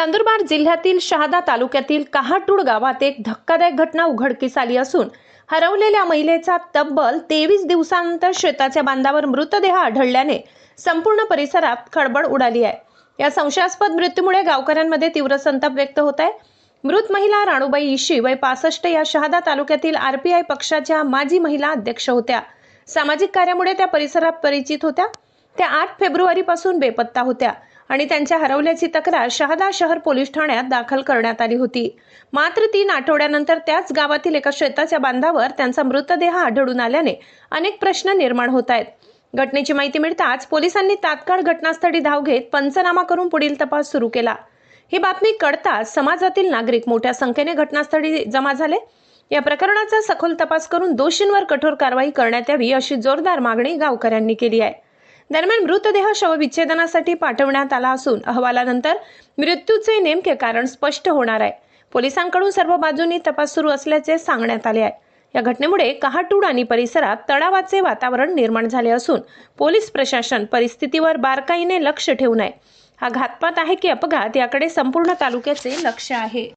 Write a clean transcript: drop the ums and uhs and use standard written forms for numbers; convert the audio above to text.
नंदुरबार जिल्ह्यातील शहादा तालुक्यातील कहाटूड गावात एक धक्कादायक घटना उघडकीस आली असून हरवलेल्या महिलेचा तब्बल 23 दिवसांनंतर शेताच्या बांधावर मृतदेह आढळल्याने संपूर्ण परिसरात खळबळ उडाली आहे। या संशयास्पद मृत्यूमुळे गावकऱ्यांमध्ये तीव्र संताप व्यक्त होत आहे। मृत महिला राणूबाई इशी वय 65 या शहादा तालुक्यातील आरपीआय पक्षाच्या माजी महिला अध्यक्ष होत्या। सामाजिक कार्यामुळे त्या परिसरात परिचित होत्या। त्या 8 फेब्रुवारीपासून बेपत्ता होत्या आणि त्यांच्या हरवल्याची तक्रार शहादा शहर पोलीस ठाण्यात दाखल करण्यात आली होती। मात्र 3 आठवड्यानंतर त्याच गावातील एका शेताच्या बांधावर त्यांचा मृतदेह आढळून आल्याने अनेक प्रश्न निर्माण होत आहेत। घटनेची माहिती मिळताच पोलिसांनी तात्काळ घटनास्थळी धाव घेत पंचनामा करून पुढील तपास सुरू केला। ही बातमी कळताच समाजातील नागरिक मोठ्या संख्येने घटनास्थळी जमा झाले। या प्रकरणाचा सखोल तपास करून दोषींवर कठोर कारवाई करण्यात यावी अशी जोरदार मागणी गावकऱ्यांनी केली आहे। दरम्यान मृतदेह शवविच्छेदनासाठी पाठवण्यात आला असून अहवालानंतर मृत्यूचे नेमके कारण स्पष्ट होणार आहे। पोलिसांकडून सर्व बाजूंनी तपास सुरू असल्याचे सांगण्यात आले आहे। या घटनेमुळे कहाटूड आणि परिसरात तणावाचे वातावरण निर्माण झाले असून पोलीस प्रशासन परिस्थितीवर बारकाईने लक्ष ठेवून आहे। हा घातपात आहे की अपघात याकडे संपूर्ण तालुक्याचे लक्ष आहे।